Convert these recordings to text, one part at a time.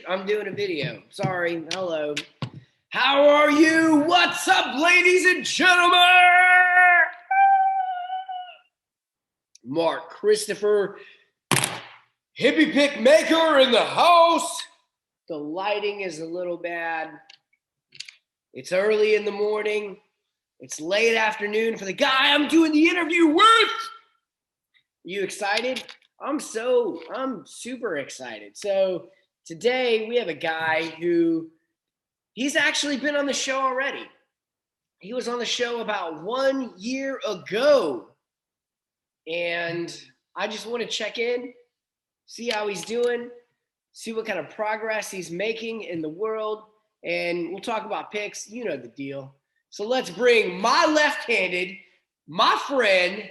I'm doing a video. Sorry. Hello. How are you? What's up, ladies and gentlemen? Mark Christopher, Hippie pick maker in the house. The lighting is a little bad. It's early in the morning. It's late afternoon for the guy I'm doing the interview with. You excited? I'm super excited. So today we have a guy who he's actually been on the show already. He was on the show about 1 year ago. And I just want to check in, see how he's doing, see what kind of progress he's making in the world. And we'll talk about picks. You know the deal. So let's bring my left-handed, my friend,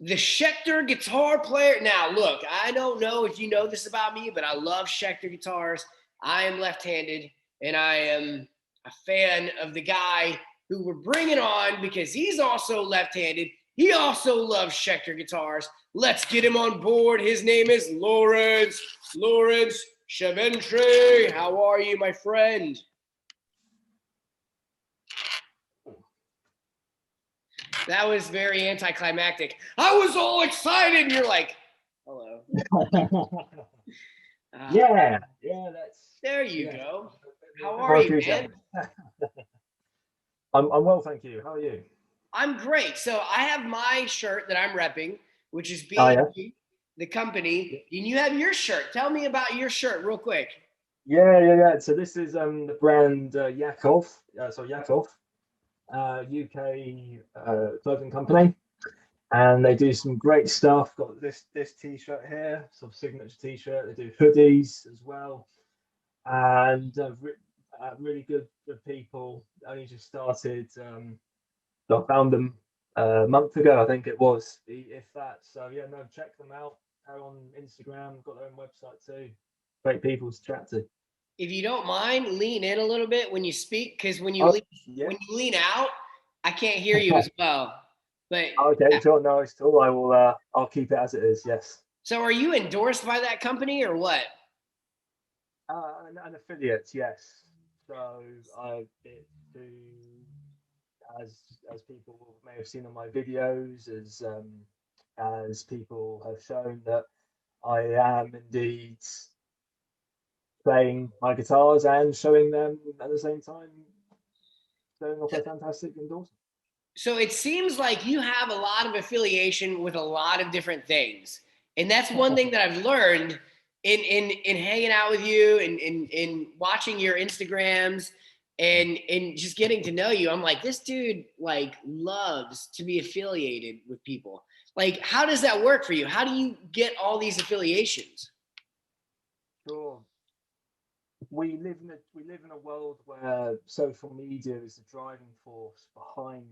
the Schecter guitar player. Now, look, I don't know if you know this about me, but I love Schecter guitars. I am left-handed, and I am a fan of the guy who we're bringing on because he's also left-handed. He also loves Schecter guitars. Let's get him on board. His name is Lawrence Chaventre. How are you, my friend? That was very anticlimactic. I was all excited, and you're like, hello. Yeah, that's. There you go. How are you, man? I'm well, thank you. How are you? I'm great. So I have my shirt that I'm repping, which is the company, and you have your shirt. Tell me about your shirt real quick. Yeah. So this is the brand Yakov. Yakov, UK clothing company, and they do some great stuff. Got this T-shirt here, sort of signature T-shirt. They do hoodies as well, and really good people. Only just started. I found them a month ago, I think it was, if that. So yeah, no, check them out. They're on Instagram, got their own website too. Great people to chat to. If you don't mind, lean in a little bit when you speak, because when you lean out, I can't hear you as well. But okay, sure, no, it's all. I will. I'll keep it as it is. Yes. So, are you endorsed by that company or what? An affiliate, yes. So I do. As people may have seen on my videos, as people have shown that I am indeed playing my guitars and showing them at the same time, showing off a fantastic endorsement. So it seems like you have a lot of affiliation with a lot of different things, and that's one thing that I've learned in hanging out with you and in watching your Instagrams. And just getting to know you, I'm like, this dude like loves to be affiliated with people. Like, how does that work for you? How do you get all these affiliations? Sure. We live in a world where social media is the driving force behind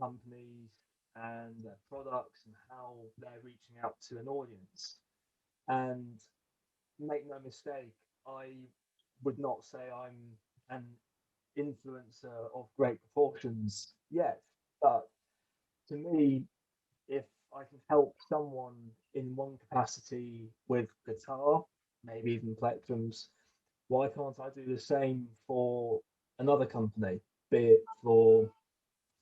companies and their products and how they're reaching out to an audience. And make no mistake, I would not say I'm an influencer of great proportions yet, but to me, if I can help someone in one capacity with guitar, maybe even plectrums, why can't I do the same for another company, be it for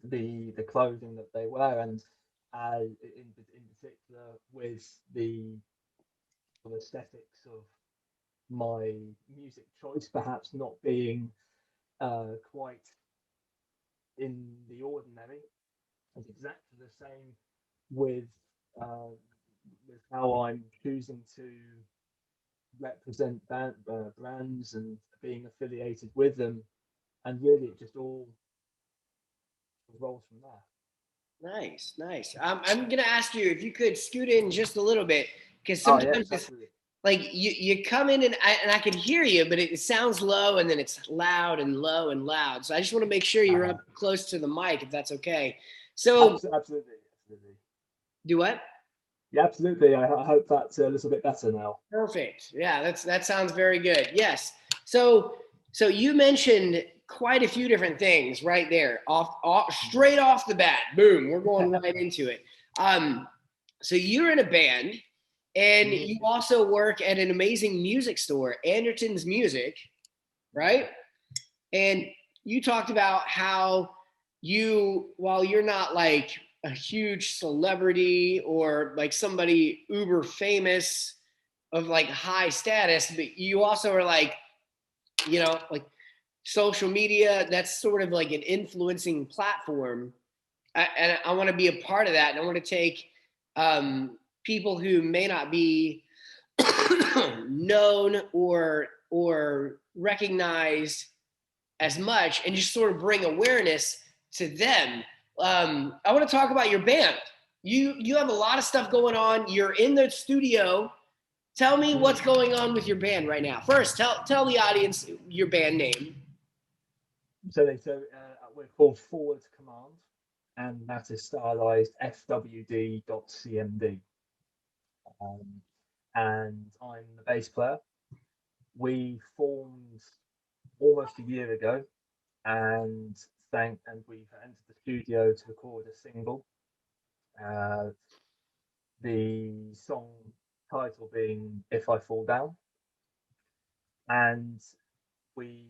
the clothing that they wear, and in particular with the aesthetics of my music choice perhaps not being quite in the ordinary. It's exactly the same with how I'm choosing to represent brands and being affiliated with them, and really it just all rolls from there. Nice. I'm gonna ask you if you could scoot in just a little bit, because sometimes it's like you come in and I can hear you, but it sounds low and then it's loud and low and loud. So I just want to make sure you're up close to the mic, if that's okay. So absolutely. Do what? Yeah, absolutely. I hope that's a little bit better now. Perfect. Yeah, that sounds very good. Yes. So you mentioned quite a few different things right there, straight off the bat. Boom, we're going right into it. So you're in a band, And you also work at an amazing music store, Andertons Music, right? And you talked about how while you're not like a huge celebrity or like somebody uber famous of like high status, but you also are like, like social media, that's sort of like an influencing platform. And I want to be a part of that. And I want to take people who may not be known or recognized as much and just sort of bring awareness to them. I want to talk about your band. You have a lot of stuff going on. You're in the studio. Tell me what's going on with your band right now. First, tell the audience your band name. So we're called Forward Command, and that is stylized FWD.CMD. And I'm the bass player. We formed almost a year ago, and we've entered the studio to record a single. The song title being "If I Fall Down," and we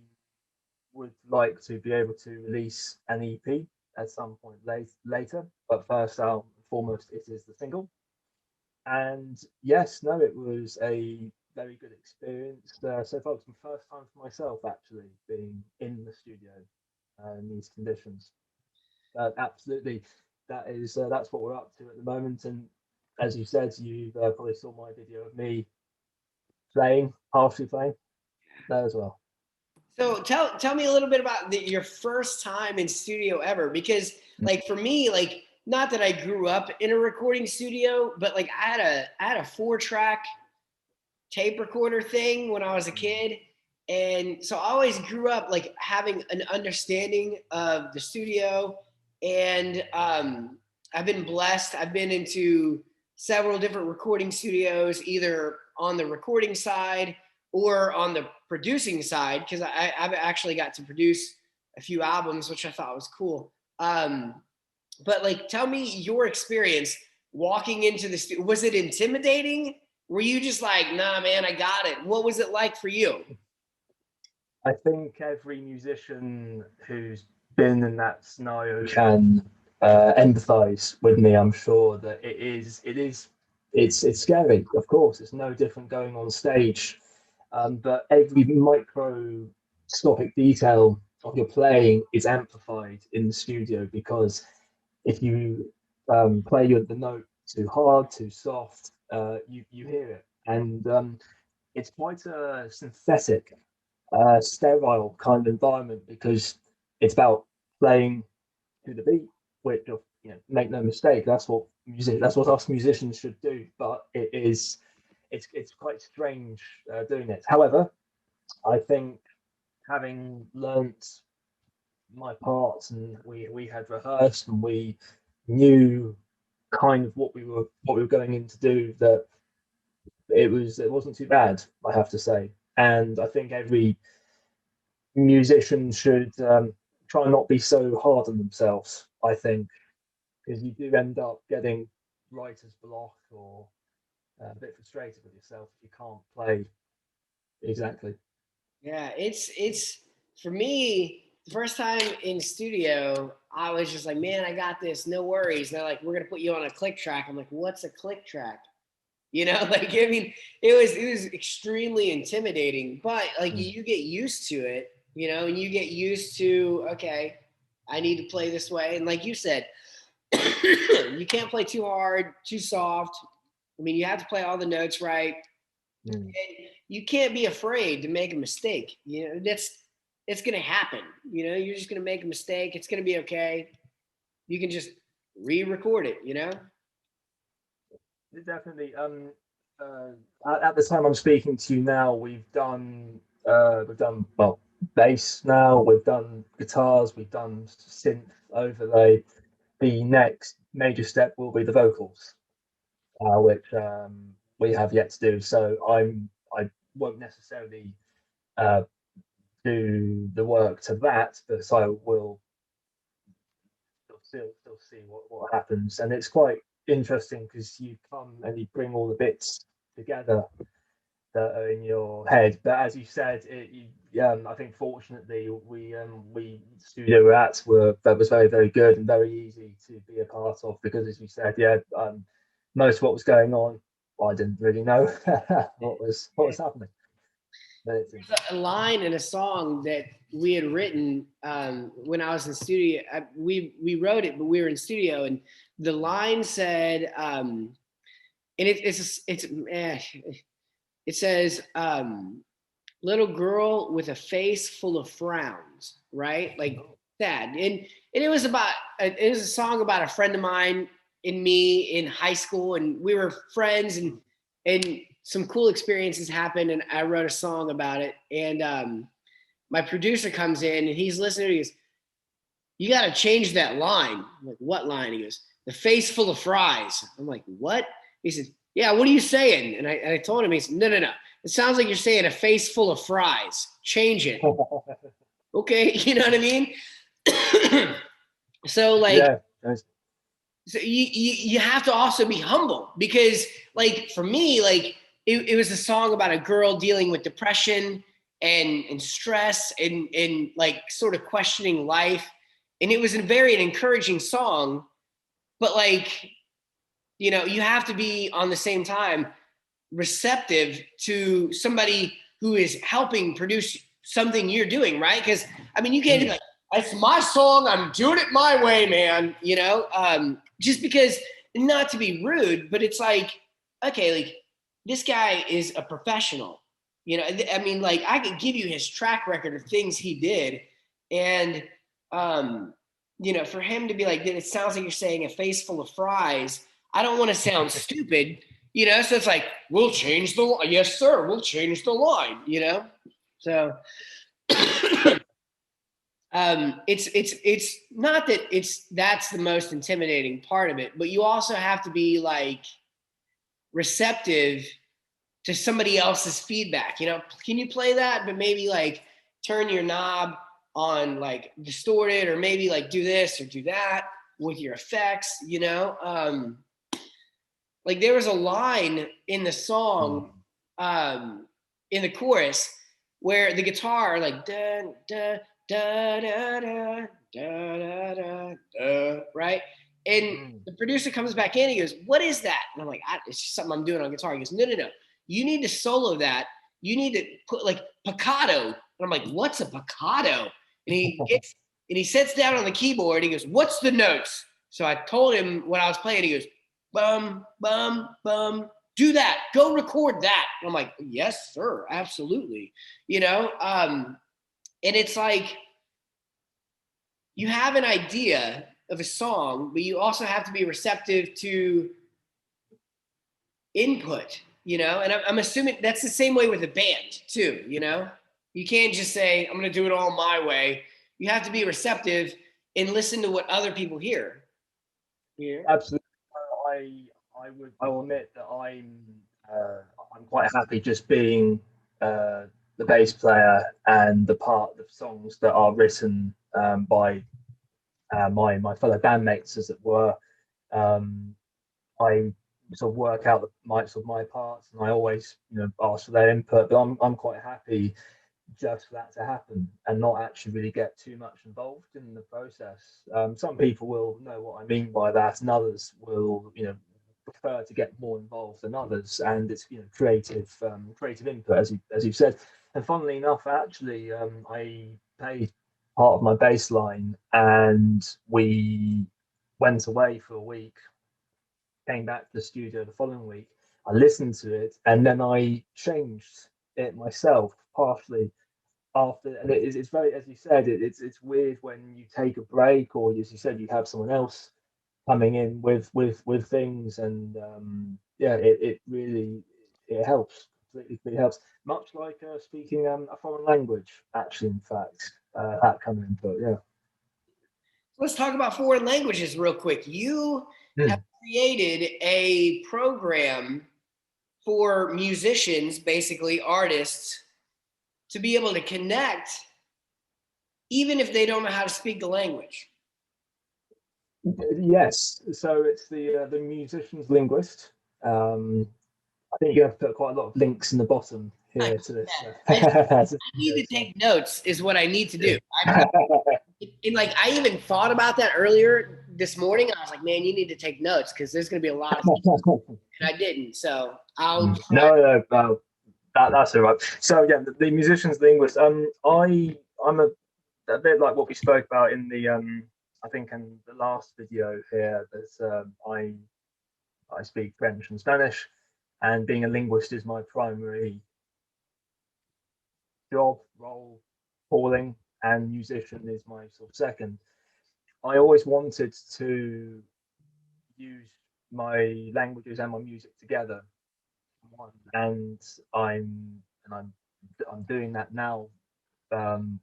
would like to be able to release an EP at some point later. But first and foremost, it is the single. And yes, no, it was a very good experience. So far, it's my first time for myself actually being in the studio in these conditions. Absolutely, that's what we're up to at the moment. And as you said, you probably saw my video of me partially playing there as well. So tell me a little bit about your first time in studio ever, because like for me, like not that I grew up in a recording studio, but like I had a 4-track tape recorder thing when I was a kid. And so I always grew up like having an understanding of the studio. And I've been blessed. I've been into several different recording studios, either on the recording side or on the producing side, because I've actually got to produce a few albums, which I thought was cool. But like, tell me your experience walking into the studio. Was it intimidating? Were you just like, nah, man, I got it? What was it like for you? I think every musician who's been in that scenario can empathize with me. I'm sure that it's scary. Of course, it's no different going on stage, but every microscopic detail of your playing is amplified in the studio, because if you play the note too hard, too soft, you hear it, and it's quite a synthetic, sterile kind of environment, because it's about playing to the beat, which, make no mistake, that's what us musicians should do. But it's quite strange doing it. However, I think, having learnt my parts, and we had rehearsed, and we knew kind of what we were going in to do, that it wasn't too bad, I have to say. And I think every musician should try and not be so hard on themselves, I think, because you do end up getting writer's block, or a bit frustrated with yourself if you can't play exactly. Yeah, it's for me, the first time in studio, I was just like, man, I got this, no worries. And they're like, we're gonna put you on a click track. I'm like, what's a click track? Like I mean, it was extremely intimidating, but like you get used to it, and you get used to, okay, I need to play this way. And like you said, you can't play too hard, too soft. I mean, you have to play all the notes right. And you can't be afraid to make a mistake. It's gonna happen. You're just gonna make a mistake. It's gonna be okay. You can just re-record it. Definitely. At the time I'm speaking to you now, we've done well bass now. We've done guitars. We've done synth overlay. The next major step will be the vocals, which we have yet to do. So I won't necessarily do the work to that, but I will still see what happens. And it's quite interesting, because you come and you bring all the bits together that are in your head. But as you said, I think fortunately we studio we're at that was very, very good and very easy to be a part of, because as you said, most of what was going on, well, I didn't really know what was happening. There's a line in a song that we had written when I was in studio. We wrote it, but we were in studio, and the line said, and it says, little girl with a face full of frowns, right? Like sad. And it was a song about a friend of mine and me in high school, and we were friends, and some cool experiences happened, and I wrote a song about it. And my producer comes in and he's listening, he goes, "You got to change that line." I'm like, "What line?" He goes, "The face full of fries." I'm like, "What?" He said, "Yeah, what are you saying?" And I told him, he said, "No. It sounds like you're saying a face full of fries. Change it." Okay, you know what I mean? So like, yeah. so you have to also be humble, because like for me, like it was a song about a girl dealing with depression and stress and like sort of questioning life. And it was a very encouraging song, but like, you know, you have to be on the same time receptive to somebody who is helping produce something you're doing, right? Because I mean, you can't be like, "It's my song, I'm doing it my way, man," you know? Just because, not to be rude, but it's like, okay, like this guy is a professional, you know? I mean, like I could give you his track record of things he did, and you know, for him to be like, "It sounds like you're saying a face full of fries," I don't want to sound stupid. You know, so it's like, "We'll change the line." "Yes, sir, we'll change the line," you know? So it's not that that's the most intimidating part of it, but you also have to be like receptive to somebody else's feedback. You know, can you play that, but maybe like turn your knob on like distorted, or maybe like do this or do that with your effects, you know? Like there was a line in the song, in the chorus, where the guitar like da da da da da da da da da, right? And the producer comes back in, he goes, "What is that?" And I'm like, "It's just something I'm doing on guitar." He goes, No. You need to solo that. You need to put like piccato." And I'm like, "What's a piccato?" And he sits down on the keyboard. He goes, "What's the notes?" So I told him what I was playing. He goes, "Bum, bum, bum, do that. Go record that." And I'm like, "Yes, sir, absolutely." You know, and it's like you have an idea of a song, but you also have to be receptive to input, you know? And I'm assuming that's the same way with a band too, you know? You can't just say, "I'm going to do it all my way." You have to be receptive and listen to what other people hear. Yeah. Absolutely. I will admit that I'm quite happy just being the bass player and the part of songs that are written by my fellow bandmates, as it were. I sort of work out my parts, and I always ask for their input. But I'm quite happy just for that to happen and not actually really get too much involved in the process. Some people will know what I mean by that, and others will, prefer to get more involved than others. And it's creative input, as you said. And funnily enough, actually, I played part of my bass line, and we went away for a week. Came back to the studio the following week. I listened to it, and then I changed it myself partially after. And it's very, as you said, it's weird when you take a break, or as you said, you have someone else coming in with things, and it really helps. It helps, much like speaking a foreign language. Actually, in fact, that kind of input. Yeah. Let's talk about foreign languages real quick. You have created a program for musicians, basically artists, to be able to connect even if they don't know how to speak the language. Yes, so it's the musician's linguist. I think you have put quite a lot of links in the bottom here to this. I need to take notes is what I need to do. And like, I even thought about that earlier this morning. I was like, man, you need to take notes because there's going to be a lot of things, and I didn't. So I'll try. No, that's all right. So yeah, the musician's linguist. I'm a bit like what we spoke about in the I think in the last video here. There's I speak French and Spanish, and being a linguist is my primary job, role, calling, and musician is my sort of second. I always wanted to use my languages and my music together, and I'm doing that now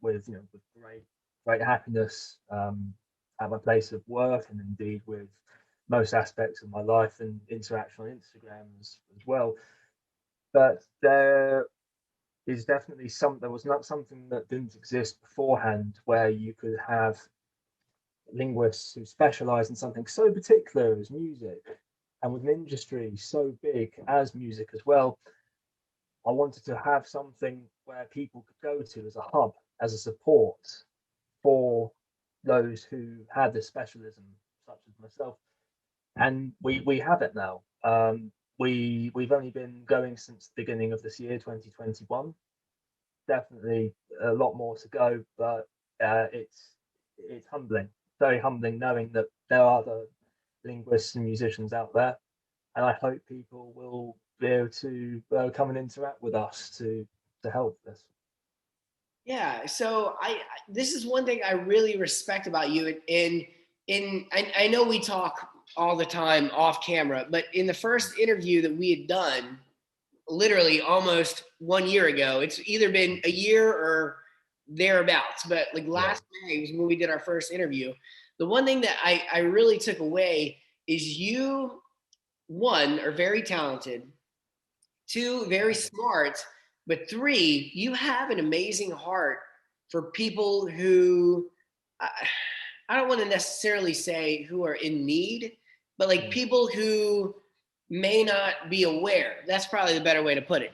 with with great happiness at my place of work, and indeed with most aspects of my life and interaction on Instagram as well. But there was not something that didn't exist beforehand, where you could have linguists who specialize in something so particular as music, and with an industry so big as music as well. I wanted to have something where people could go to as a hub, as a support for those who had this specialism, such as myself. And we have it now. We've only been going since the beginning of this year, 2021. Definitely a lot more to go, but it's humbling, very humbling, knowing that there are other linguists and musicians out there, and I hope people will be able to come and interact with us to help this. Yeah. So this is one thing I really respect about you. I know we talk all the time off camera, but in the first interview that we had done, literally almost 1 year ago, it's either been a year or thereabouts, but like last May was when we did our first interview. The one thing that I really took away is you, one, are very talented, two, very smart, but three, you have an amazing heart for people who, I don't want to necessarily say who are in need, but like people who may not be aware. That's probably the better way to put it,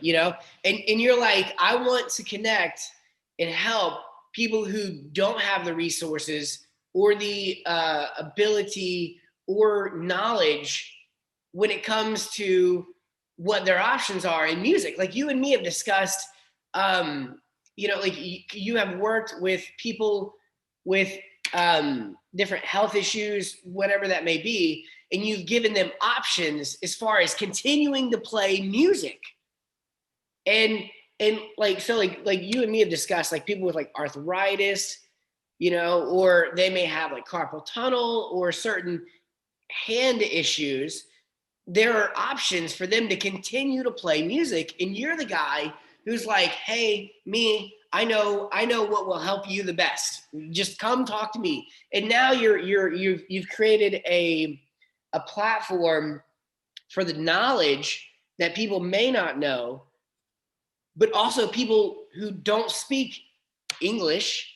And you're like, I want to connect and help people who don't have the resources or the ability or knowledge when it comes to what their options are in music. Like you and me have discussed, like you have worked with people with different health issues, whatever that may be, and you've given them options as far as continuing to play music. And like you and me have discussed, like people with like arthritis, or they may have like carpal tunnel or certain hand issues. There are options for them to continue to play music, and you're the guy who's like, hey, I know what will help you the best. Just come talk to me. And now you've created a platform for the knowledge that people may not know, but also people who don't speak English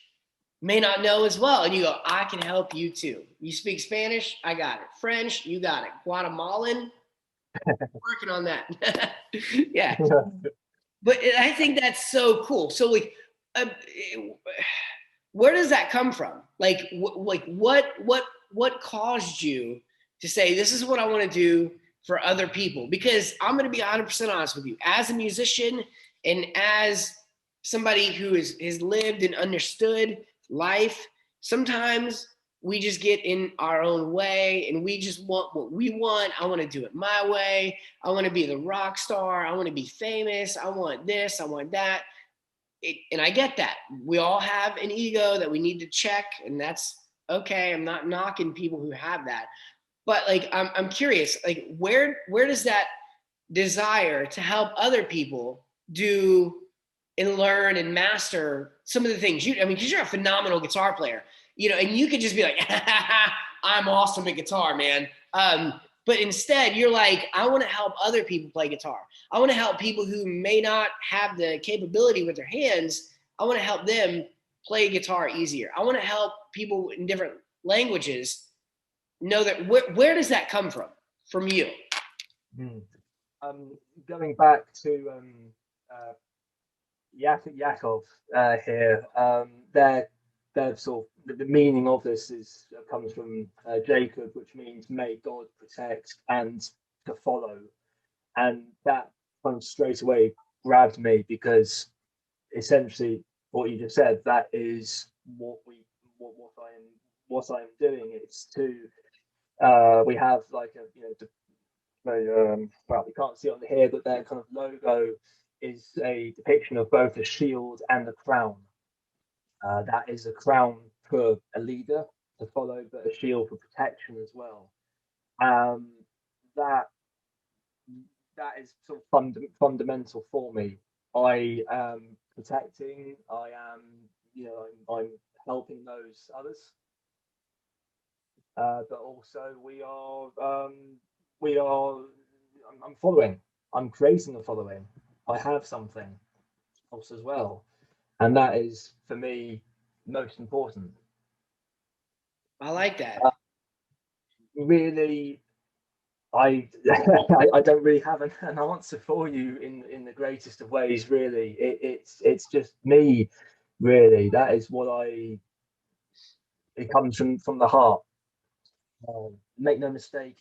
may not know as well. And you go, I can help you too. You speak Spanish? I got it. French? You got it. Guatemalan? Working on that. Yeah. But I think that's so cool. So like, where does that come from? Like what caused you to say, this is what I want to do for other people? Because I'm going to be 100% honest with you, as a musician and as somebody who has lived and understood life, sometimes we just get in our own way and we just want what we want. I want to do it my way. I want to be the rock star. I want to be famous. I want this. I want that. And I get that. We all have an ego that we need to check, and that's okay. I'm not knocking people who have that. But like, I'm curious, like where does that desire to help other people do and learn and master some of the things because you're a phenomenal guitar player, and you could just be like, I'm awesome at guitar, man. But instead you're like, I want to help other people play guitar. I want to help people who may not have the capability with their hands. I want to help them play guitar easier. I want to help people in different languages know that. Where does that come from you? Going back to Yakov here, they're sort of the meaning of this is comes from Jacob, which means may God protect and to follow, and that kind of straight away grabbed me because essentially what you just said, that is what I'm doing. It's to we have like a well, we can't see it on here, but their kind of logo is a depiction of both a shield and a crown. That is a crown for a leader to follow, but a shield for protection as well. Um, that that is sort of fundamental for me. I am protecting. I am, I'm helping those others, but also we are. I'm following. I'm creating a following. I have something else as well, and that is for me most important. I like that. Really, I I don't really have an answer for you in the greatest of ways. Really, it's just me. Really, that is what I. It comes from the heart. Make no mistake,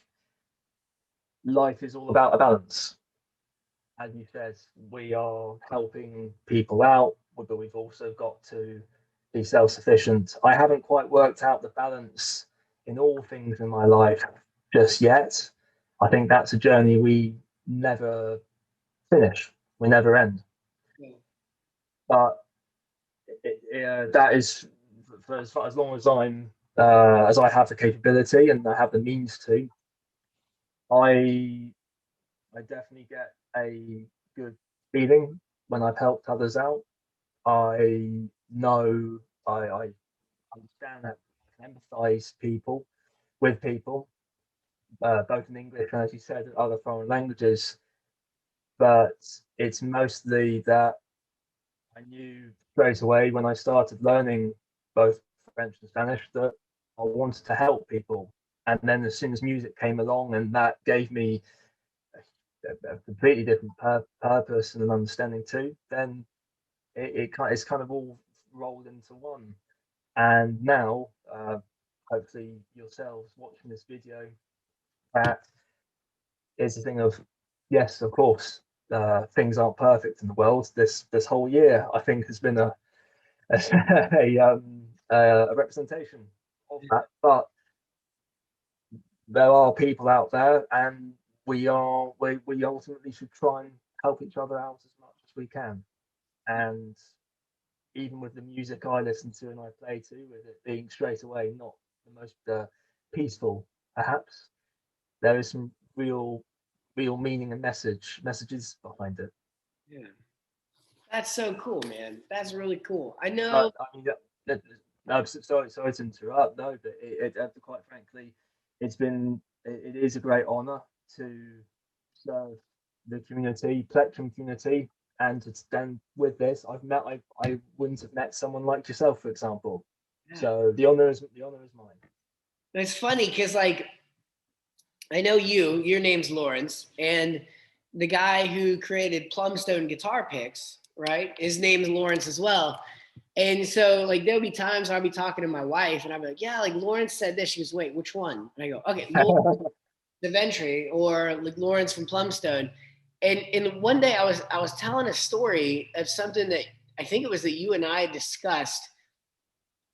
life is all about a balance. As you said, we are helping people out, but we've also got to be self-sufficient. I haven't quite worked out the balance in all things in my life just yet. I think that's a journey we never finish, we never end. But that is for as long as as I have the capability and I have the means to. I I definitely get a good feeling when I've helped others out. I know I understand that I can empathize with people, both in English and, as you said, other foreign languages. But it's mostly that I knew straight away when I started learning both French and Spanish that I wanted to help people. And then as soon as music came along, and that gave me a completely different purpose and an understanding too, then it's kind of all rolled into one. And now, hopefully, yourselves watching this video, that is the thing of, yes, of course, things aren't perfect in the world. This whole year, I think, has been a representation of that. But there are people out there, and we ultimately should try and help each other out as much as we can. And even with the music I listen to and I play to, with it being straight away not the most peaceful, perhaps there is some real meaning and messages behind it. Yeah. That's so cool, man. That's really cool. I know. But I mean, no, sorry to interrupt. No, but quite frankly, it is a great honour to serve the community, Plectrum community, and to stand with this. I wouldn't have met someone like yourself, for example. Yeah. So the honour is mine. It's funny because, like, I know your name's Lawrence, and the guy who created Plumstone guitar picks, right? His name's Lawrence as well. And so, like, there'll be times I'll be talking to my wife, and I'll be like, "Yeah, like Lawrence said this." She goes, "Wait, which one?" And I go, "Okay, Lawrence Chaventre, or like Lawrence from Plumstone." And one day I was telling a story of something that I think it was that you and I discussed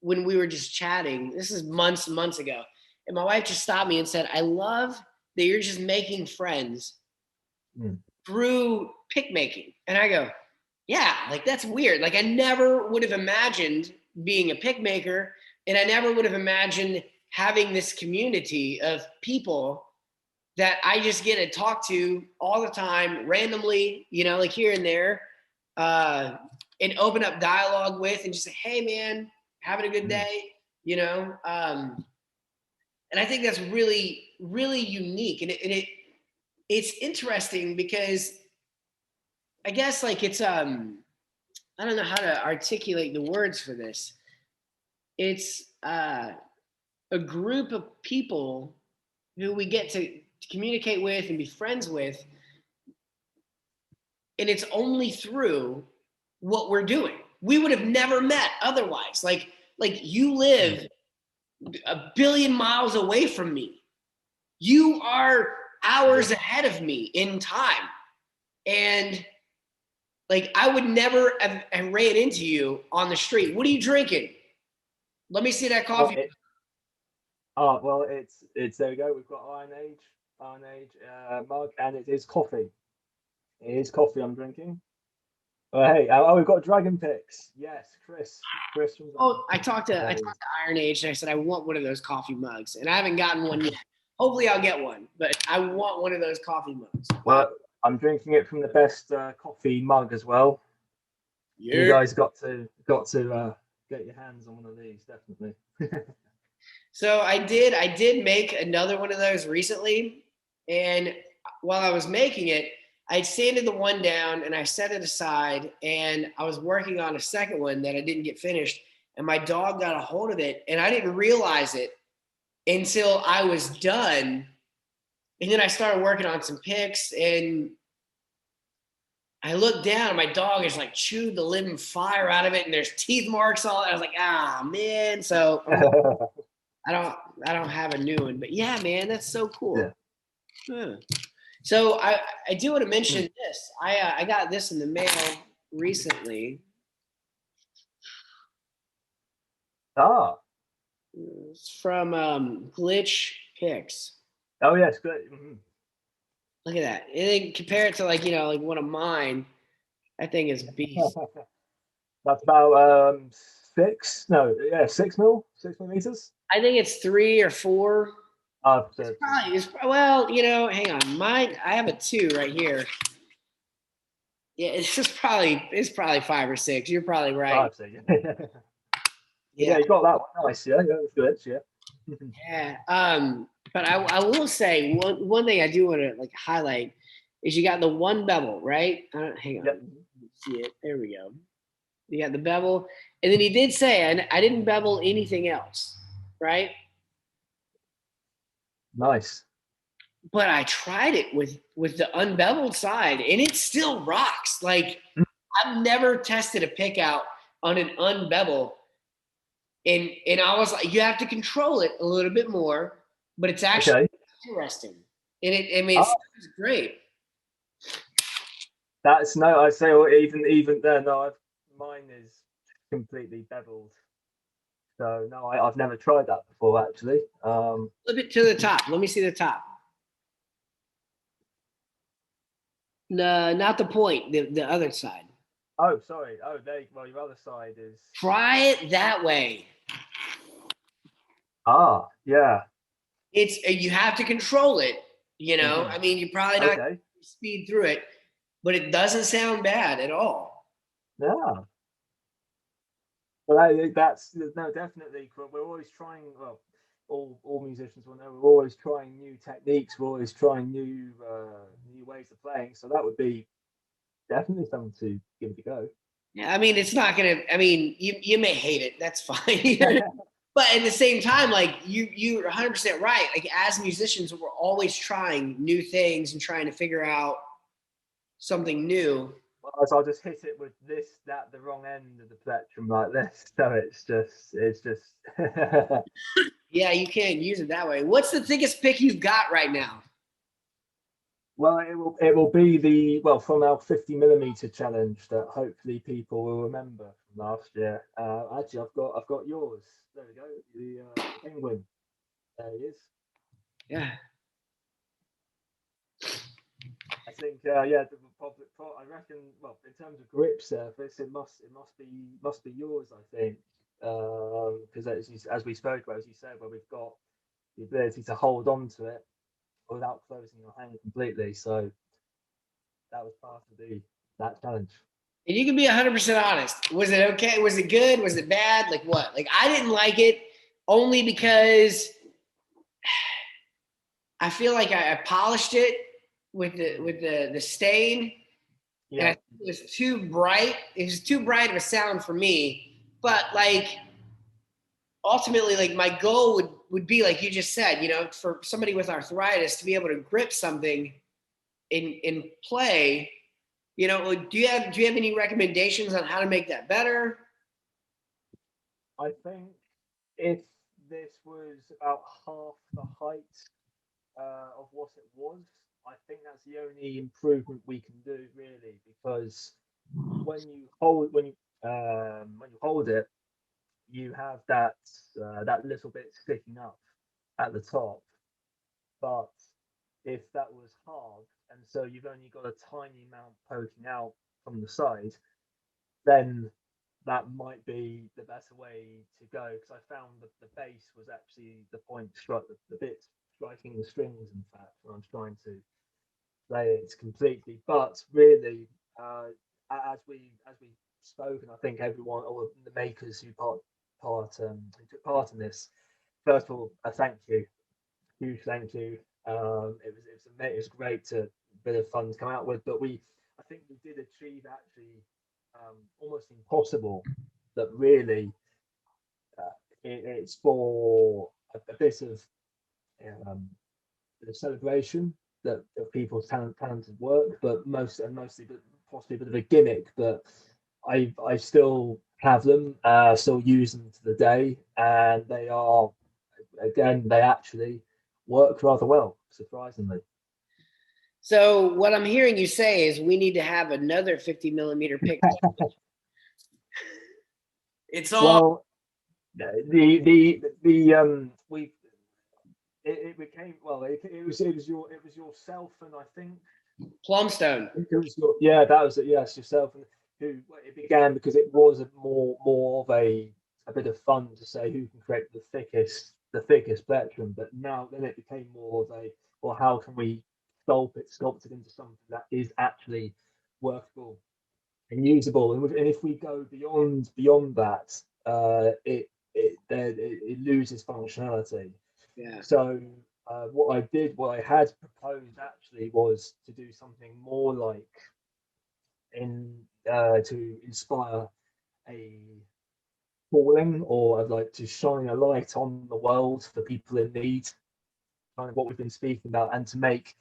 when we were just chatting. This is months and months ago. And my wife just stopped me and said, "I love that you're just making friends through pick making." And I go, "Yeah, like that's weird. Like I never would have imagined being a pick maker, and I never would have imagined having this community of people that I just get to talk to all the time, randomly, like here and there, and open up dialogue with, and just say, 'Hey, man, having a good day,' and I think that's really, really unique, and it's interesting because I guess like it's I don't know how to articulate the words for this. It's a group of people who we get to communicate with and be friends with and it's only through what we're doing. We would have never met otherwise. Like you live a billion miles away from me. You are hours ahead of me in time. And like, I would never have ran into you on the street. What are you drinking? Let me see that coffee. Well, it's there we go. We've got Iron Age mug, and it is coffee. It is coffee I'm drinking. Oh, hey, we've got Dragon Picks. Yes, Chris. Oh, I talked to Iron Age, and I said I want one of those coffee mugs, and I haven't gotten one yet. Hopefully, I'll get one, but I want one of those coffee mugs. Well, I'm drinking it from the best coffee mug as well. Yeah. You guys got to get your hands on one of these, definitely. So I did make another one of those recently, and while I was making it, I sanded the one down and I set it aside, and I was working on a second one that I didn't get finished, and my dog got a hold of it, and I didn't realize it until I was done. And then I started working on some picks, and I looked down and my dog is like chewed the living fire out of it, and there's teeth marks all. I was like, man. So I don't have a new one, but yeah, man, that's so cool. Yeah. Huh. So I do want to mention this. I got this in the mail recently. It's from Glitch Picks. Oh yes, good. Mm-hmm. Look at that. And then compare it to like one of mine. That thing is beast. That's about 6 millimeters. I think it's 3 or 4. It's hang on. Mine, I have a 2 right here. Yeah, it's probably 5 or 6. You're probably right. 5, 6. Yeah, you got that one. Nice. Yeah, that's good. Yeah. Yeah. But I will say one thing I do want to like highlight is you got the one bevel, right? Hang on. Yep. See it. There we go. You got the bevel, and then he did say I didn't bevel anything else, right? Nice. But I tried it with the unbeveled side, and it still rocks. Like I've never tested a pick out on an unbevel, and I was like, you have to control it a little bit more, but it's actually interesting, and it's great. That's I say even there. No, mine is completely beveled. So no, I've never tried that before actually. Flip it to the top. Let me see the top. No, not the point. The other side. Oh, sorry. Oh, your other side is. Try it that way. Yeah. It's you have to control it. Mm-hmm. I mean, you're probably not going to speed through it, but it doesn't sound bad at all. Yeah. Well, that's definitely. We're always trying. Well, all musicians will know we're always trying new techniques. We're always trying new ways of playing. So that would be definitely something to give it a go. Yeah, I mean, it's not gonna. I mean, you may hate it. That's fine. But at the same time, like you're 100% right. Like as musicians, we're always trying new things and trying to figure out something new. Well, so I'll just hit it with the wrong end of the plectrum like this. So it's just. Yeah, you can't use it that way. What's the thickest pick you've got right now? Well, it will be from our 50mm challenge that hopefully people will remember from last year. Actually, I've got yours. There we go. The penguin. There he is. Yeah. I think I reckon. Well, in terms of grip surface, it must be yours. I think because as we spoke about, as you said, where we've got the ability to hold on to it without closing your hand completely. So that was part of that challenge. And you can be 100% honest. Was it okay? Was it good? Was it bad? Like what? Like I didn't like it only because I feel like I polished it with the stain. Yeah. And I think it was too bright. It was too bright of a sound for me. But like ultimately, like my goal would be like you just said, for somebody with arthritis to be able to grip something and play Do you have any recommendations on how to make that better? I think if this was about half the height of what it was, I think that's the only improvement we can do really, because when you hold it, you have that little bit sticking up at the top. But if that was hard, and so you've only got a tiny amount poking out from the side, then that might be the better way to go. Because I found that the bass was actually the point, the bit striking the strings. In fact, when I'm trying to play it completely, but really, as we spoke, and I think everyone, all of the makers who who took part in this, first of all, a thank you, huge thank you. It was great to bit of fun to come out with, but I think we did achieve actually almost impossible. That really, it's for a um, bit of celebration that of people's talented work, but mostly, but possibly a bit of a gimmick. But I still have them, still use them to the day, and they are, again, they actually work rather well, surprisingly. So what I'm hearing you say is we need to have another 50 millimeter pick. It's all Well, the we it became, well, it was yourself, and I think Plumstone. it was yeah, that was it, yes, yourself, and who it began, because it was more of a bit of fun to say who can create the thickest plectrum. But now then it became more of a, well, how can we sculpt it into something that is actually workable and usable. And if we go beyond that, it loses functionality. Yeah. So what I had proposed actually was to do something more like to inspire a calling, or I'd like to shine a light on the world for people in need, kind of what we've been speaking about, and to make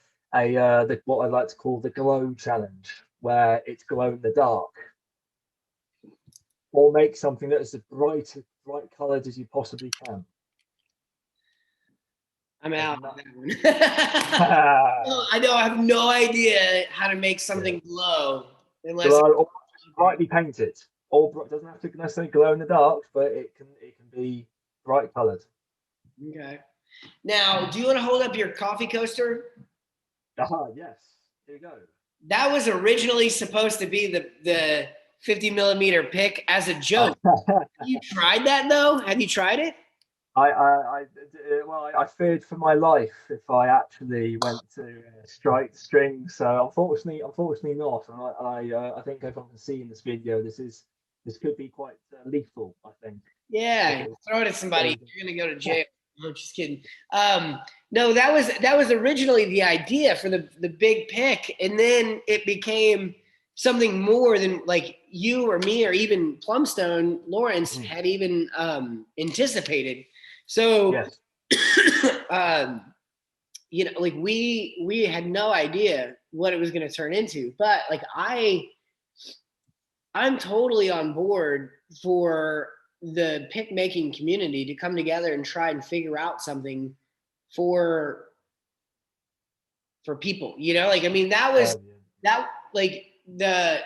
what I like to call the glow challenge, where it's glow in the dark, or make something that is as bright coloured as you possibly can. I'm out on that one. I know I have no idea how to make something glow unless Glow, brightly painted, or it doesn't have to necessarily glow in the dark, but it can be bright coloured. Okay. Now, do you want to hold up your coffee coaster? Yes. Here you go. That was originally supposed to be the 50 millimeter pick as a joke. Have you tried that though? Have you tried it? I feared for my life if I actually went to strike the string. So unfortunately not. And I think everyone can see in this video, this could be quite lethal, I think. Yeah, throw it at somebody. You're gonna go to jail. No, just kidding. No, that was originally the idea for the big pick, and then it became something more than like you or me or even Plumstone Lawrence had even anticipated. So, yes. Like we had no idea what it was going to turn into, but like I'm totally on board for the pick making community to come together and try and figure out something for people, like, I mean, that was that like the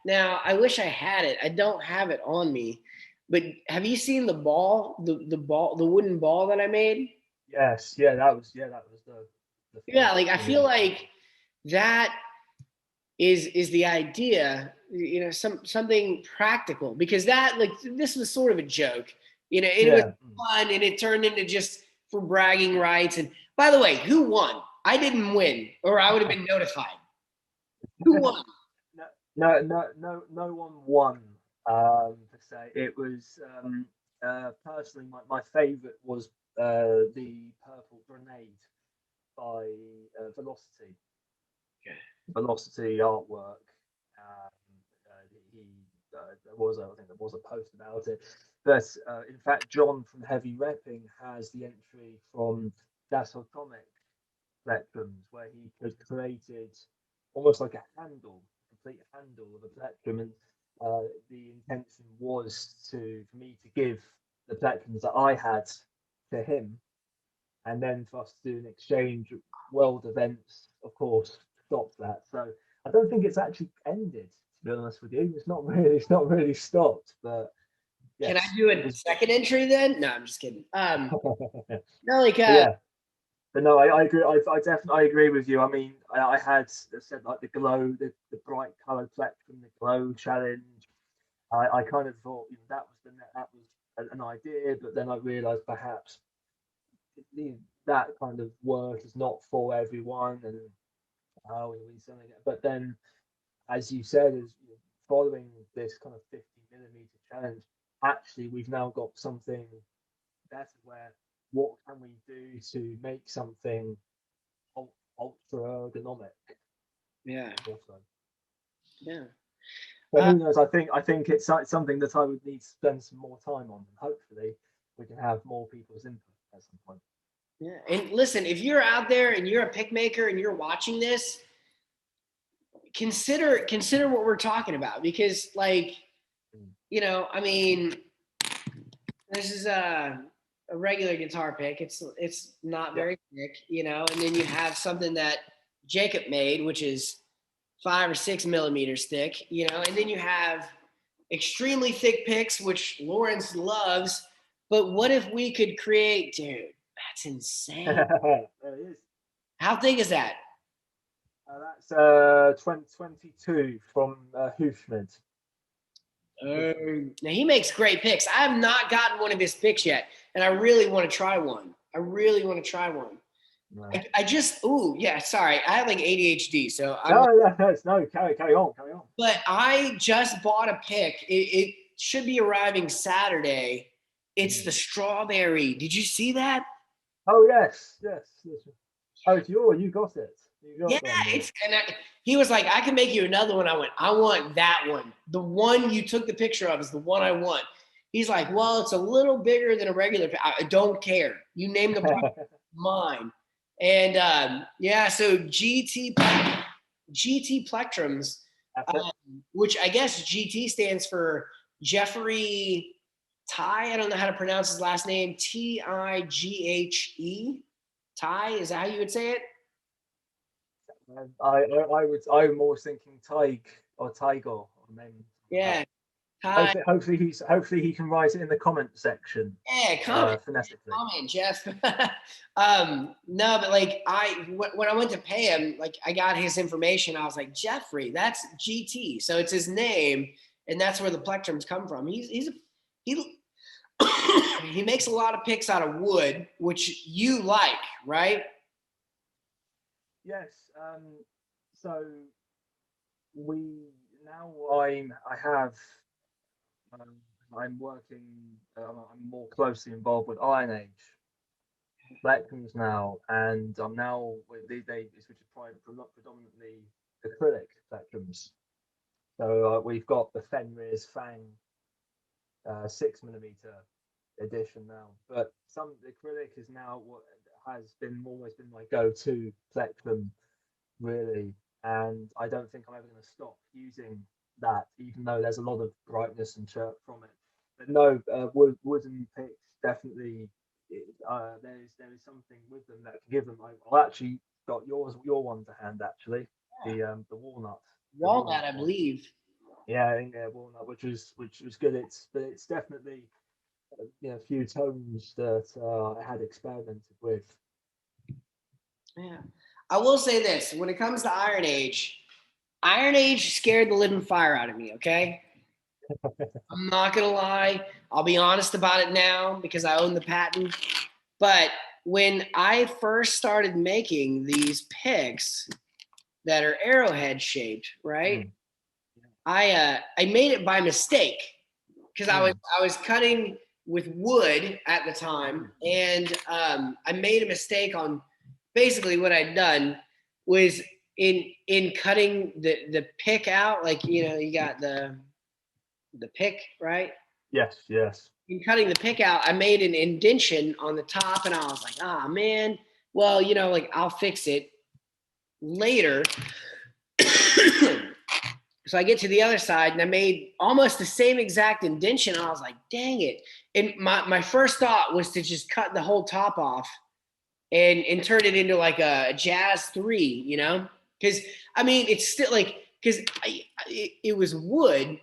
now I wish I had it. I don't have it on me, but have you seen the ball, the wooden ball that I made? Yes, that was the Yeah, like I feel like that is the idea, something practical, because that, like, this was sort of a joke, it was fun, and it turned into just for bragging rights. And by the way, who won? I didn't win, or I would have been notified. Who won? No one won, per se. It was personally my favorite was the purple grenade by Velocity. Okay. Velocity artwork. I think there was a post about it. But in fact, John from Heavy Repping has the entry from Das Comic Spectrums, where he had created almost like a handle, complete handle of a plectrum, and the intention was for me to give the plectrums that I had to him, and then for us to do an exchange. World events, of course, stopped that. So I don't think it's actually ended. To be honest with you, it's not really stopped. But Can I yes, do it a was. second entry then? No, I'm just kidding. No, like But yeah, but no, I agree. I definitely agree with you. I mean, I had said like the glow, the bright coloured plectrum, the glow challenge. I kind of thought that was an idea, but then I realised perhaps that kind of work is not for everyone, and we need something. But then, as you said, following this kind of 50 millimeter challenge, actually we've now got something better. Where what can we do to make something ultra ergonomic? yeah, Also, yeah. but who knows? I think it's something that I would need to spend some more time on, and hopefully we can have more people's input at some point. Yeah. And listen, if you're out there and you're a pick maker and you're watching this, consider what we're talking about, because like, I mean, this is a regular guitar pick. It's not very thick, and then you have something that Jacob made, which is 5 or 6 millimeters thick, and then you have extremely thick picks, which Lawrence loves. But what if we could create, dude? That's insane. There it is. How thick is that? That's 2022 from Hoofschmidt. Now he makes great picks. I have not gotten one of his picks yet, and I really want to try one. No. I just, sorry. I have like ADHD, so No, carry on. But I just bought a pick. It should be arriving Saturday. It's the strawberry. Did you see that? Oh yes. Oh, it's you got it. Yeah, he was like, I can make you another one. I went, I want that one. The one you took the picture of is the one I want. He's like, well, it's a little bigger than a regular pick. I don't care. You name the product, mine. And so GT plectrums, which I guess GT stands for Jeffrey Ty. I don't know how to pronounce his last name. Tighe. Ty, is that how you would say it? I'm more thinking Tig or Tiger or name. Yeah. Ty. Hopefully he can write it in the comment section. Yeah, comment. Phonetically. Comment, Jeff. No, but like when I went to pay him, like I got his information. I was like, Jeffrey, that's GT. So it's his name, and that's where the plectrums come from. He he makes a lot of picks out of wood, which you like, right? Yes. So I'm working. I'm more closely involved with Iron Age plectrums now, and I'm now these days which is predominantly acrylic plectrums. So we've got the Fenrir's Fang 6 millimeter edition now, but the acrylic is now what has always been my go-to plectrum, really, and I don't think I'm ever going to stop using that, even though there's a lot of brightness and chirp from it. But no, wooden picks definitely. There is something with them that can give them. I actually got your one to hand actually, the walnut. Walnut, I believe. Yeah, walnut, which was good. It's definitely a few tones that I had experimented with. Yeah, I will say this: when it comes to Iron Age scared the living fire out of me. Okay, I'm not gonna lie. I'll be honest about it now because I own the patent. But when I first started making these picks that are arrowhead shaped, right? I made it by mistake because I was cutting with wood at the time, and I made a mistake on basically what I'd done was in cutting the pick out, like you got the pick, right? Yes. In cutting the pick out, I made an indentation on the top, and I was like, man, well, like I'll fix it later. So I get to the other side and I made almost the same exact indention. And I was like, dang it. And my first thought was to just cut the whole top off and turn it into like a Jazz 3, you know? Because, I mean, it's still like, because it was wood.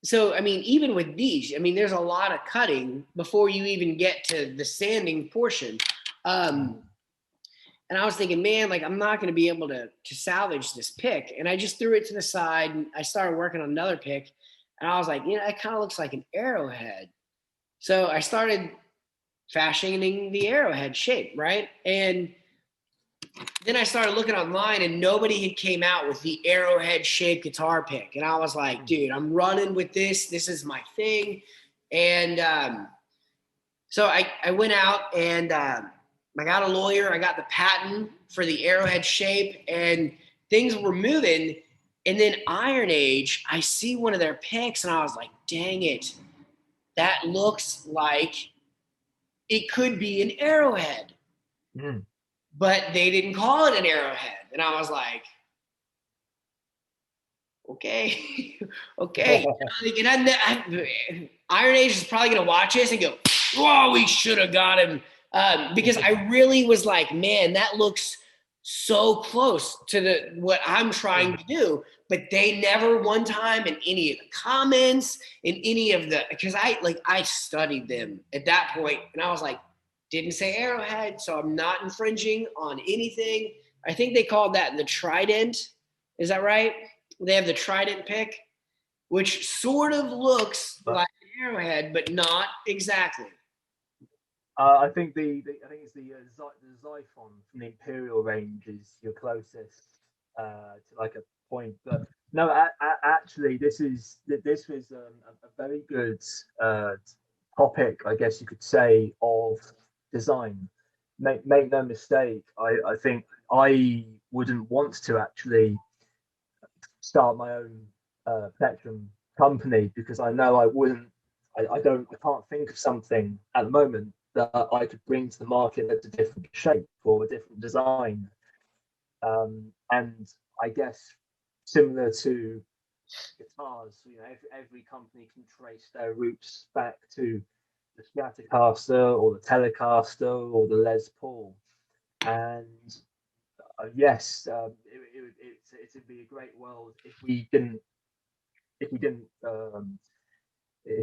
So, I mean, even with these, I mean, there's a lot of cutting before you even get to the sanding portion. And I was thinking, man, like, I'm not going to be able to salvage this pick. And I just threw it to the side and I started working on another pick. And I was like, you know, it kind of looks like an arrowhead. So I started fashioning the arrowhead shape, right? And then I started looking online and nobody had came out with the arrowhead shaped guitar pick. And I was like, dude, I'm running with this. This is my thing. And so I went out and I got a lawyer. I got the patent for the arrowhead shape and things were moving. And then Iron Age, I see one of their picks and I was like, dang it. That looks like it could be an arrowhead. But they didn't call it an arrowhead. And I was like, okay, okay. And Iron Age is probably going to watch this and go, whoa, we should have got him. Because I really was like, man, that looks so close to what I'm trying to do. But they never one time in any of the comments, in any of the, because I studied them at that point and I was like, didn't say arrowhead, so I'm not infringing on anything. I think they called that the trident. Is that right? They have the trident pick, which sort of looks like an arrowhead, but not exactly. I think it's the Xiphon from the Imperial range is your closest to like a point. But no, actually, this was a very good topic, I guess you could say, of design. Make no mistake. I think I wouldn't want to actually start my own plectrum company because I know I wouldn't. I can't think of something at the moment that I could bring to the market that's a different shape or a different design. And I guess similar to guitars, you know, every company can trace their roots back to the Stratocaster or the Telecaster or the Les Paul. And yes, it'd be a great world if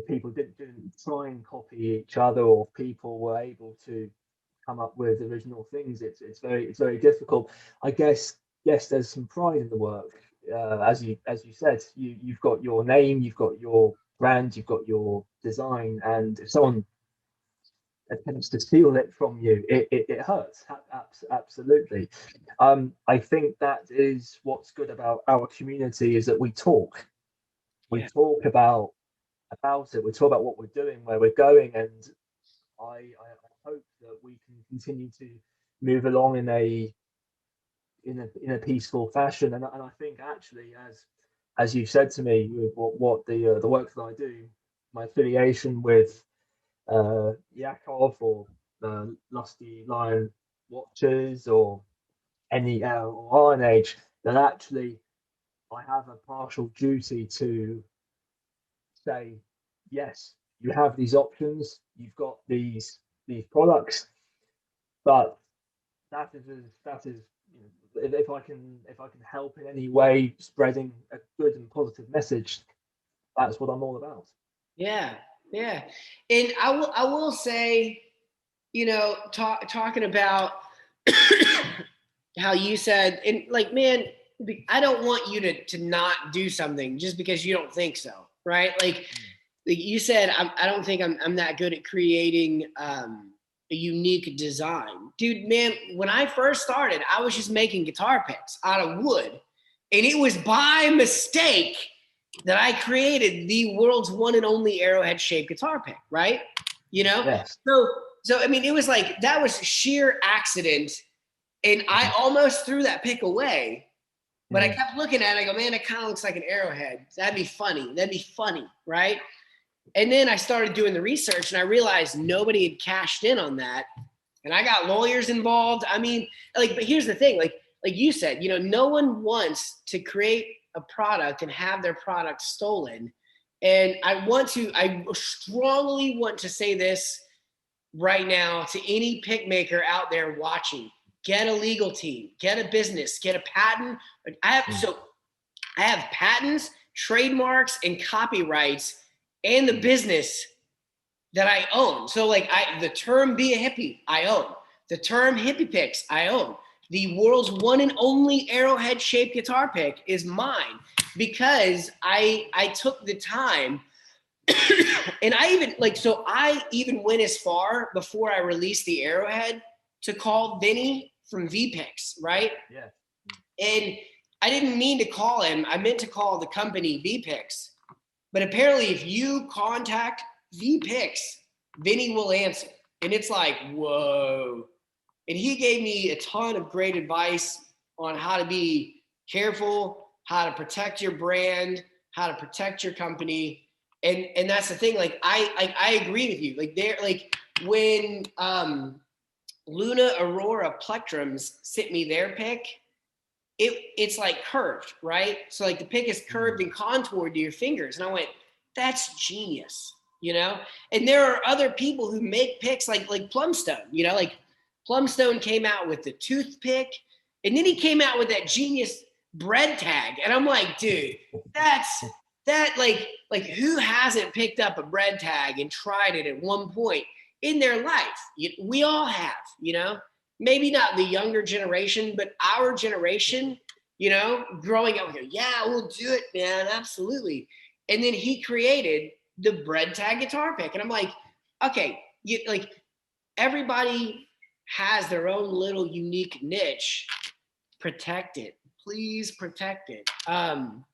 people didn't try and copy each other, or if people were able to come up with original things. It's very difficult. I guess yes, there's some pride in the work. As you said, you've got your name, you've got your brand, you've got your design, and if someone attempts to steal it from you, it hurts. Absolutely. I think that is what's good about our community is that we talk. We talk about it. We talk about what we're doing, where we're going, and I hope that we can continue to move along in a peaceful fashion. And I think actually, as you said to me, what the work that I do, my affiliation with Yakov or Lusty Lion Watchers or any or Iron Age, that actually I have a partial duty to say, yes, you have these options, you've got these products, but that is you know, if I can help in any way spreading a good and positive message, that's what I'm all about. Yeah, and I will say, you know, talking about how you said, and like, man, I don't want you to not do something just because you don't think so, right? Like you said, I don't think I'm that good at creating a unique design. Dude, man, when I first started, I was just making guitar picks out of wood. And it was by mistake that I created the world's one and only arrowhead shaped guitar pick, right? You know? Yes. So I mean, it was like, that was sheer accident. And I almost threw that pick away. But I kept looking at it. I go, man, it kind of looks like an arrowhead. That'd be funny, right? And then I started doing the research and I realized nobody had cashed in on that. And I got lawyers involved. I mean, like, but here's the thing, like you said, you know, no one wants to create a product and have their product stolen. And I strongly want to say this right now to any pick maker out there watching: get a legal team, get a business, get a patent. I have patents, trademarks, and copyrights, and the business that I own. So like the term "be a hippie," I own. The term "hippie picks," I own. The world's one and only arrowhead shaped guitar pick is mine, because I took the time. And I even went as far before I released the arrowhead to call Vinny from V-Picks, right? Yeah. And I didn't mean to call him. I meant to call the company V-Picks. But apparently if you contact V-Picks, Vinny will answer. And it's like, whoa. And he gave me a ton of great advice on how to be careful, how to protect your brand, how to protect your company. And that's the thing. Like I agree with you. Like when Luna Aurora Plectrums sent me their pick, it's like curved, right? So like the pick is curved and contoured to your fingers. And I went, that's genius, you know? And there are other people who make picks like Plumstone, you know, like Plumstone came out with the toothpick, and then he came out with that genius bread tag. And I'm like, dude, like who hasn't picked up a bread tag and tried it at one point in their life? We all have, you know? Maybe not the younger generation, but our generation, you know, growing up, we go, yeah, we'll do it, man, absolutely. And then he created the bread tag guitar pick. And I'm like, okay, like everybody has their own little unique niche. Protect it. Please protect it. And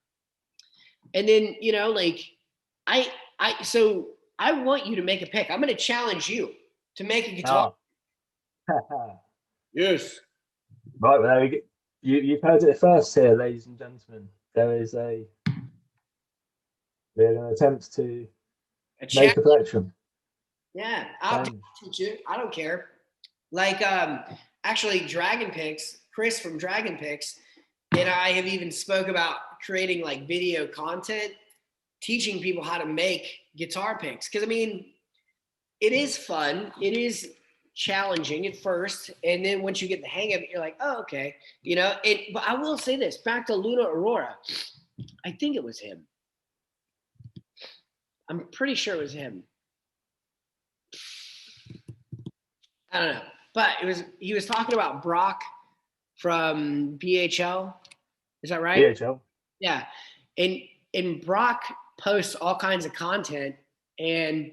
then, you know, like so I want you to make a pick. I'm going to challenge you to make a guitar. Oh. Yes. Right, well, there we go. You've heard it first here, ladies and gentlemen. We're an attempt to make a collection. Yeah, I'll teach you. I don't care. Like, actually, Dragon Picks, Chris from Dragon Picks, and I have even spoke about creating like video content, teaching people how to make guitar picks. Because I mean, it is fun. It is challenging at first, and then once you get the hang of it, you're like, oh, okay, you know. But I will say this: back to Luna Aurora, I think it was him. I'm pretty sure it was him. I don't know, but he was talking about Brock from BHL. Is that right? BHL. Yeah, and Brock posts all kinds of content and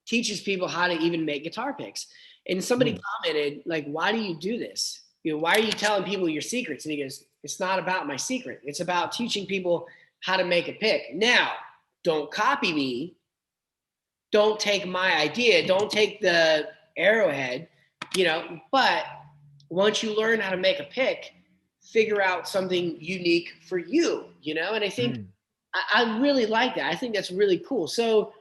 teaches people how to even make guitar picks. And somebody commented, like, why do you do this? You know, why are you telling people your secrets? And he goes, it's not about my secret. It's about teaching people how to make a pick. Now, don't copy me. Don't take my idea. Don't take the arrowhead, you know, but once you learn how to make a pick, figure out something unique for you, you know? And I think I really like that. I think that's really cool. So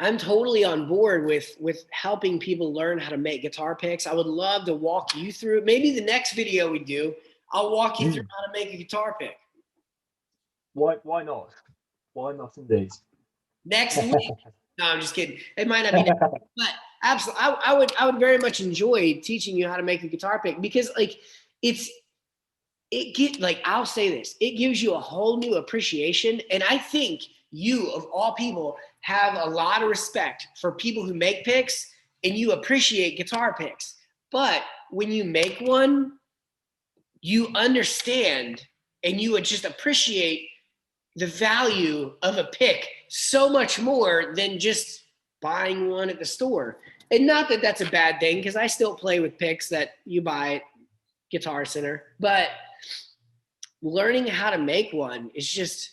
I'm totally on board with helping people learn how to make guitar picks. I would love to walk you through. Maybe the next video we do, I'll walk you through how to make a guitar pick. Why not? Why not indeed? Next week. No, I'm just kidding. It might not be next week, but absolutely, I would very much enjoy teaching you how to make a guitar pick, because like I'll say this, it gives you a whole new appreciation. And I think you, of all people, have a lot of respect for people who make picks, and you appreciate guitar picks. But when you make one, you understand and you would just appreciate the value of a pick so much more than just buying one at the store. And not that that's a bad thing, because I still play with picks that you buy at Guitar Center. But learning how to make one is just,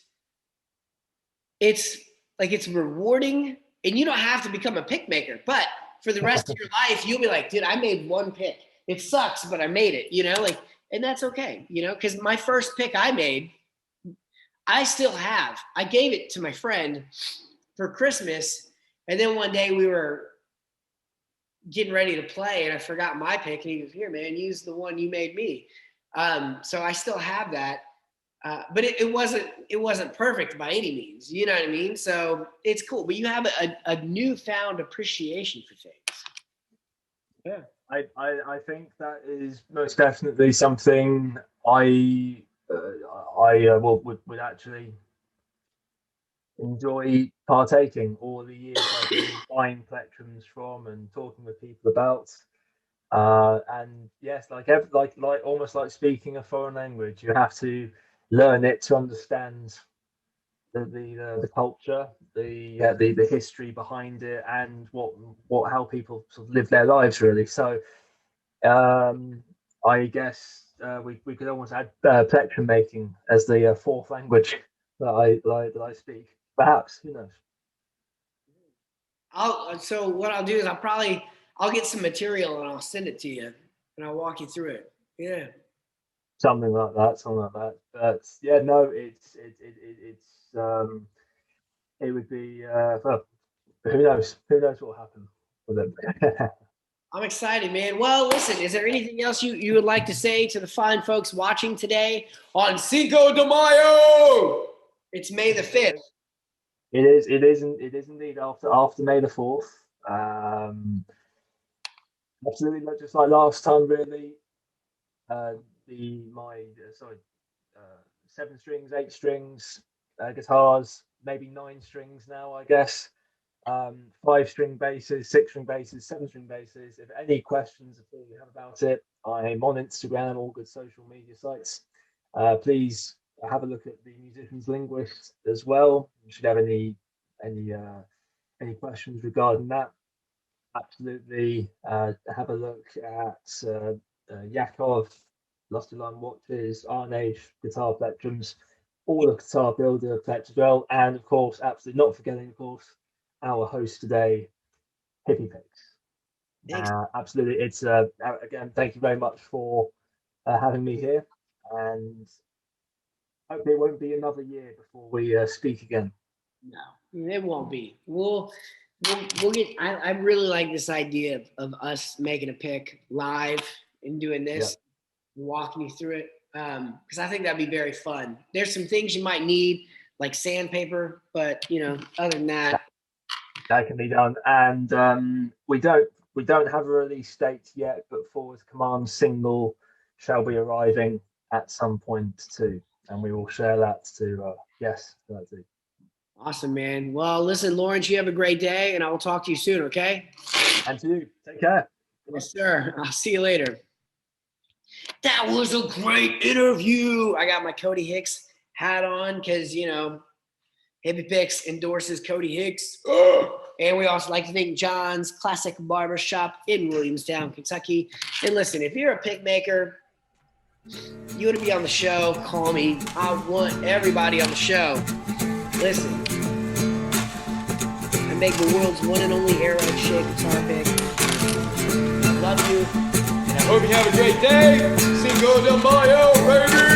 it's rewarding. And you don't have to become a pick maker, but for the rest of your life, you'll be like, dude, I made one pick. It sucks, but I made it, you know, like, and that's okay, you know, because my first pick I made, I still have. I gave it to my friend for Christmas, and then one day we were getting ready to play, and I forgot my pick, and he goes, here, man, use the one you made me. So I still have that. But it wasn't perfect by any means. You know what I mean? So it's cool. But you have a newfound appreciation for things. Yeah, I think that is most definitely something I would actually enjoy partaking all the years I've been buying plectrums from and talking with people about. And yes, like almost like speaking a foreign language, you have to learn it to understand the culture, the history behind it, and what how people sort of live their lives really. So I guess we could almost add plectrum making as the fourth language that I speak. Perhaps, who knows? So what I'll do is I'll get some material and I'll send it to you and I'll walk you through it. Yeah. Something like that, something like that. But yeah, no, it would be well, who knows? Who knows what will happen with it? I'm excited, man. Well, listen, is there anything else you would like to say to the fine folks watching today on Cinco de Mayo? It's May the 5th. It is indeed after May the 4th. Absolutely, just like last time, really. Uh, 7 strings, 8 strings, guitars, maybe 9 strings now, I guess. 5-string basses, 6-string basses, 7-string basses. If any questions at all you have about it, I'm on Instagram, all good social media sites. Please have a look at the Musician's Linguist as well. You should have any questions regarding that. Absolutely, have a look at Yakov, Lusty Line Watches, Iron Age guitar plectrums, all of Guitar Builder plectrums as well, and of course, absolutely not forgetting, of course, our host today, Hippie Picks. Absolutely, it's again, thank you very much for having me here, and hopefully it won't be another year before we speak again. No, it won't be. We'll get. I really like this idea of us making a pick live and doing this, and walking you through it, because I think that'd be very fun. There's some things you might need, like sandpaper, but other than that. That can be done, and we don't have a release date yet, but Forward Command single shall be arriving at some point too, and we will share that to yes, that too. Awesome, man. Well, listen, Lawrence, you have a great day, and I will talk to you soon. Okay? And to you, take care. Yes, sir. I'll see you later. That was a great interview. I got my Cody Hicks hat on because Hippie Picks endorses Cody Hicks. And we also like to thank John's Classic Barber Shop in Williamstown, Kentucky. And listen, if you're a pick maker, you want to be on the show, call me. I want everybody on the show. Listen, I make the world's one and only arrowhead-shaped guitar pick. I love you. And I hope you have a great day. Cinco de Mayo, baby!